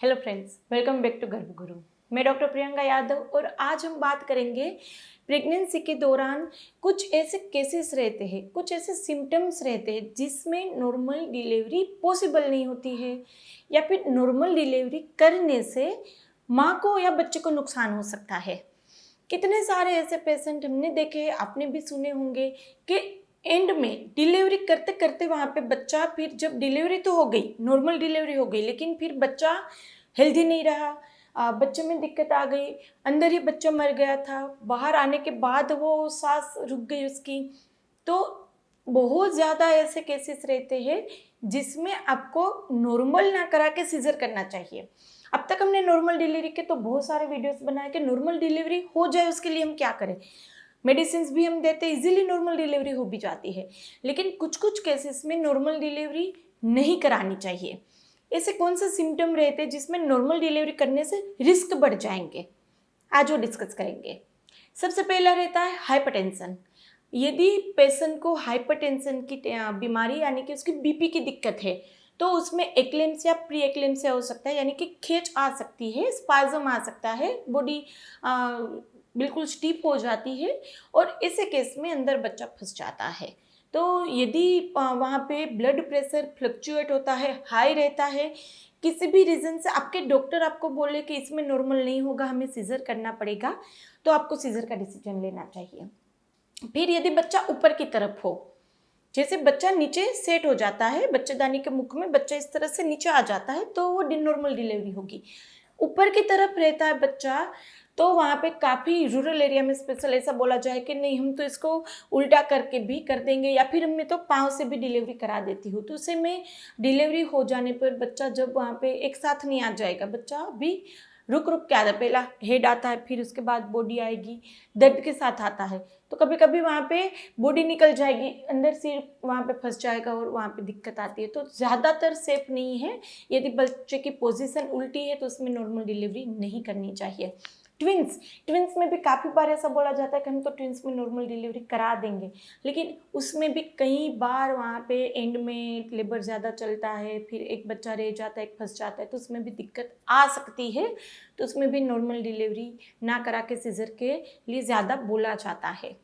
Hello friends, welcome back to Garbh Guru. मैं doctor Priyanka Yadav और आज हम बात करेंगे प्रेगनेंसी के दौरान कुछ ऐसे केसेस रहते हैं, कुछ ऐसे सिम्टम्स रहते हैं जिसमें नॉर्मल डिलीवरी पॉसिबल नहीं होती है या फिर नॉर्मल डिलीवरी करने से माँ को या बच्चे को नुकसान हो सकता है। कितने सारे ऐसे पेशेंट हमने देखे, आपने भी सुने होंगे कि एंड में डिलीवरी करते करते वहाँ पे बच्चा, फिर जब डिलीवरी तो हो गई, नॉर्मल डिलीवरी हो गई, लेकिन फिर बच्चा हेल्दी नहीं रहा, बच्चे में दिक्कत आ गई, अंदर ही बच्चा मर गया था, बाहर आने के बाद वो सांस रुक गई उसकी। तो बहुत ज़्यादा ऐसे केसेस रहते हैं जिसमें आपको नॉर्मल ना करा के सीजर करना चाहिए। अब तक हमने नॉर्मल डिलीवरी के तो बहुत सारे वीडियोस बनाए कि नॉर्मल डिलीवरी हो जाए उसके लिए हम क्या करें। मेडिसिन भी हम देते हैं, इजीली नॉर्मल डिलीवरी हो भी जाती है, लेकिन कुछ कुछ केसेस में नॉर्मल डिलीवरी नहीं करानी चाहिए। ऐसे कौन से सिम्टम रहते हैं जिसमें नॉर्मल डिलीवरी करने से रिस्क बढ़ जाएंगे, आज वो डिस्कस करेंगे। सबसे पहला रहता है हाइपरटेंशन। यदि पेशेंट को हाइपरटेंशन की बीमारी यानी कि उसकी बीपी की दिक्कत है तो उसमें एक्लेम्सिया, प्री एक्लेम्सिया हो सकता है, यानी कि खींच आ सकती है, स्पाज्म आ सकता है, बॉडी बिल्कुल स्टीप हो जाती है और ऐसे केस में अंदर बच्चा फंस जाता है। तो यदि वहाँ पे ब्लड प्रेशर फ्लक्चुएट होता है, हाई रहता है, किसी भी रीज़न से आपके डॉक्टर आपको बोले कि इसमें नॉर्मल नहीं होगा, हमें सीजर करना पड़ेगा, तो आपको सीजर का डिसीजन लेना चाहिए। फिर यदि बच्चा ऊपर की तरफ हो, जैसे बच्चा नीचे सेट हो जाता है, बच्चेदानी के मुख में बच्चा इस तरह से नीचे आ जाता है, तो वो नॉर्मल डिलीवरी होगी। ऊपर की तरफ रहता है बच्चा, तो वहाँ पे काफ़ी रूरल एरिया में स्पेशल ऐसा बोला जाए कि नहीं, हम तो इसको उल्टा करके भी कर देंगे या फिर मैं तो पाँव से भी डिलीवरी करा देती हूँ। तो उसे में डिलीवरी हो जाने पर बच्चा जब वहाँ पे एक साथ नहीं आ जाएगा, बच्चा भी रुक रुक के आता है। पहला हेड आता है, फिर उसके बाद बॉडी आएगी, दर्द के साथ आता है। तो कभी कभी वहाँ पे बॉडी निकल जाएगी, अंदर सिर वहाँ पे फंस जाएगा और वहाँ पे दिक्कत आती है। तो ज़्यादातर सेफ नहीं है। यदि बच्चे की पोजीशन उल्टी है तो उसमें नॉर्मल डिलीवरी नहीं करनी चाहिए। ट्विंस में भी काफ़ी बार ऐसा बोला जाता है कि हम तो ट्विंस में नॉर्मल डिलीवरी करा देंगे, लेकिन उसमें भी कई बार वहाँ पे एंड में लेबर ज़्यादा चलता है, फिर एक बच्चा रह जाता है, एक फंस जाता है, तो उसमें भी दिक्कत आ सकती है। तो उसमें भी नॉर्मल डिलीवरी ना करा के सीजर के लिए ज़्यादा बोला जाता है।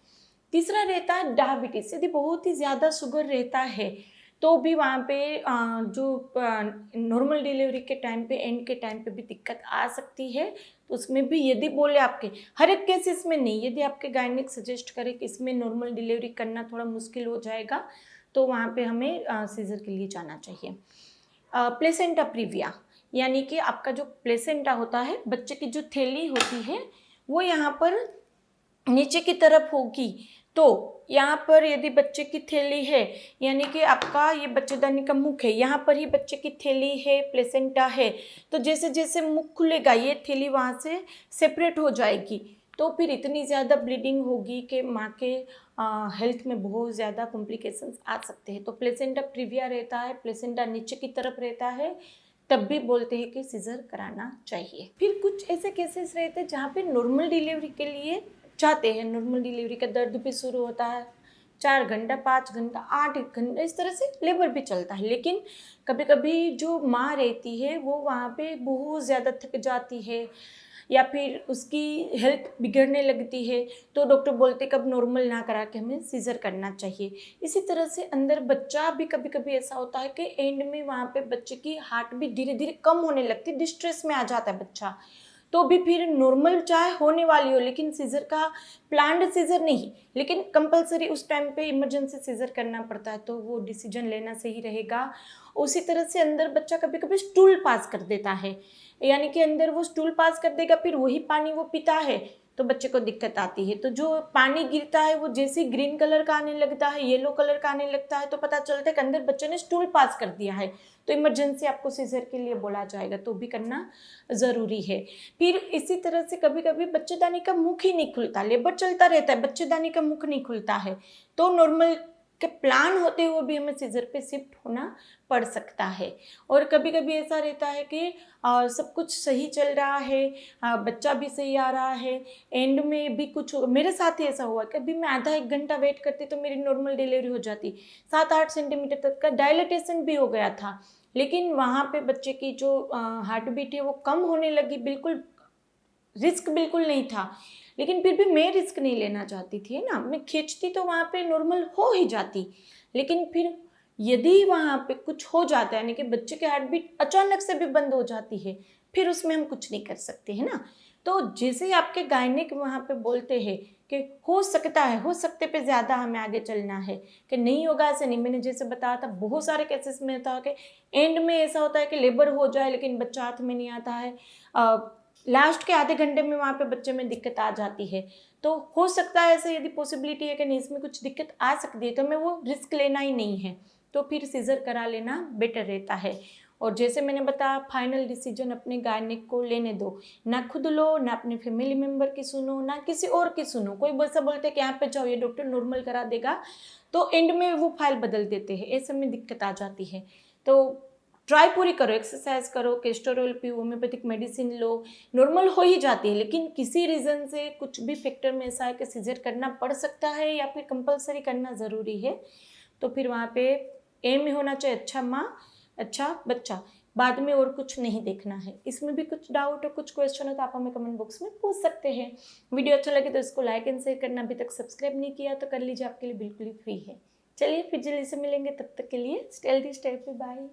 तीसरा रहता है डायबिटीज़। यदि बहुत ही ज़्यादा शुगर रहता है तो भी वहाँ पे जो नॉर्मल डिलीवरी के टाइम पे, एंड के टाइम पे भी दिक्कत आ सकती है। तो उसमें भी यदि बोले, आपके हर एक केसेस में नहीं, यदि आपके गायनिक सजेस्ट करे कि इसमें नॉर्मल डिलीवरी करना थोड़ा मुश्किल हो जाएगा, तो वहाँ पे हमें सीजर के लिए जाना चाहिए। प्लेसेंटा प्रीविया, यानी कि आपका जो प्लेसेंटा होता है, बच्चे की जो थैली होती है, वो यहाँ पर नीचे की तरफ होगी। तो यहाँ पर यदि बच्चे की थैली है, यानी कि आपका ये बच्चेदानी का मुख है, यहाँ पर ही बच्चे की थैली है, प्लेसेंटा है, तो जैसे जैसे मुख खुलेगा ये थैली वहाँ से सेपरेट हो जाएगी। तो फिर इतनी ज़्यादा ब्लीडिंग होगी कि माँ के हेल्थ में बहुत ज़्यादा कॉम्प्लिकेशंस आ सकते हैं। तो प्लेसेंटा प्रीविया रहता है, प्लेसेंटा नीचे की तरफ रहता है, तब भी बोलते हैं कि सीजर कराना चाहिए। फिर कुछ ऐसे केसेस रहते हैं जहाँ पे नॉर्मल डिलीवरी के लिए चाहते हैं, नॉर्मल डिलीवरी का दर्द भी शुरू होता है, 4 घंटा, 5 घंटा, 8 घंटा, इस तरह से लेबर भी चलता है, लेकिन कभी कभी जो माँ रहती है वो वहाँ पे बहुत ज़्यादा थक जाती है या फिर उसकी हेल्थ बिगड़ने लगती है, तो डॉक्टर बोलते कब नॉर्मल ना करा के हमें सीजर करना चाहिए। इसी तरह से अंदर बच्चा भी कभी कभी ऐसा होता है कि एंड में वहाँ पे बच्चे की हार्ट भी धीरे धीरे कम होने लगती है, डिस्ट्रेस में आ जाता है बच्चा, तो भी फिर नॉर्मल चाहे होने वाली हो, लेकिन सीजर का प्लान्ड सीजर नहीं, लेकिन कंपलसरी उस टाइम पे इमरजेंसी सीजर करना पड़ता है, तो वो डिसीजन लेना सही रहेगा। उसी तरह से अंदर बच्चा कभी कभी स्टूल पास कर देता है, यानी कि अंदर वो स्टूल पास कर देगा, फिर वही पानी वो पीता है, तो बच्चे को दिक्कत आती है। तो जो पानी गिरता है वो जैसे ग्रीन कलर का आने लगता है, येलो कलर का आने लगता है, तो पता चलता है कि अंदर बच्चे ने स्टूल पास कर दिया है, तो इमरजेंसी आपको सीजर के लिए बोला जाएगा, तो भी करना ज़रूरी है। फिर इसी तरह से कभी कभी बच्चेदानी का मुख ही नहीं खुलता, लेबर चलता रहता है, बच्चेदानी का मुख नहीं खुलता है, तो नॉर्मल के प्लान होते हुए भी हमें सीजर पे शिफ्ट होना पड़ सकता है। और कभी कभी ऐसा रहता है कि सब कुछ सही चल रहा है, बच्चा भी सही आ रहा है, एंड में भी कुछ मेरे साथ ही ऐसा हुआ कि अभी मैं आधा 1 घंटा वेट करती तो मेरी नॉर्मल डिलीवरी हो जाती, 7-8 सेंटीमीटर तक का डायलिटेशन भी हो गया था, लेकिन वहाँ पे बच्चे की जो हार्ट बीट है वो कम होने लगी, बिल्कुल रिस्क बिल्कुल नहीं था, लेकिन फिर भी मैं रिस्क नहीं लेना चाहती थी, है ना। मैं खींचती तो वहाँ पे नॉर्मल हो ही जाती, लेकिन फिर यदि वहाँ पे कुछ हो जाता है, यानी कि बच्चे की हार्ट बीट अचानक से भी बंद हो जाती है, फिर उसमें हम कुछ नहीं कर सकते, है ना। तो जैसे ही आपके गायनिक वहाँ पे बोलते हैं कि हो सकता है, हो सकते पे ज़्यादा हमें आगे चलना है, कि नहीं होगा ऐसे नहीं। मैंने जैसे बताया था, बहुत सारे केसेस में था कि एंड में ऐसा होता है कि लेबर हो जाए लेकिन बच्चा हाथ में नहीं आता है, लास्ट के आधे घंटे में वहाँ पे बच्चे में दिक्कत आ जाती है। तो हो सकता है ऐसे, यदि पॉसिबिलिटी है कि नहीं इसमें कुछ दिक्कत आ सकती है, तो मैं वो रिस्क लेना ही नहीं है, तो फिर सीजर करा लेना बेटर रहता है। और जैसे मैंने बताया, फाइनल डिसीजन अपने गायनिक को लेने दो, ना खुद लो, ना अपने फैमिली मेम्बर की सुनो, ना किसी और की सुनो। कोई ऐसा बोलते हैं कि यहाँ पे जाओ ये डॉक्टर नॉर्मल करा देगा, तो एंड में वो फाइल बदल देते हैं, ऐसे में दिक्कत आ जाती है। तो ट्राई पूरी करो, एक्सरसाइज करो, कैस्टर ऑयल पियो, होम्योपैथिक मेडिसिन लो, नॉर्मल हो ही जाती है। लेकिन किसी रीज़न से कुछ भी फैक्टर में ऐसा है कि सीजर करना पड़ सकता है या फिर कंपलसरी करना ज़रूरी है, तो फिर वहाँ पे एम ही होना चाहिए अच्छा माँ अच्छा बच्चा, बाद में और कुछ नहीं देखना है। इसमें भी कुछ डाउट हो, कुछ क्वेश्चन हो तो आप हमें कमेंट बॉक्स में पूछ सकते हैं। वीडियो अच्छा लगे तो इसको लाइक एंड शेयर करना, अभी तक सब्सक्राइब नहीं किया तो कर लीजिए, आपके लिए बिल्कुल ही फ्री है। चलिए फिर जल्दी से मिलेंगे, तब तक के लिए stay healthy, stay happy, bye.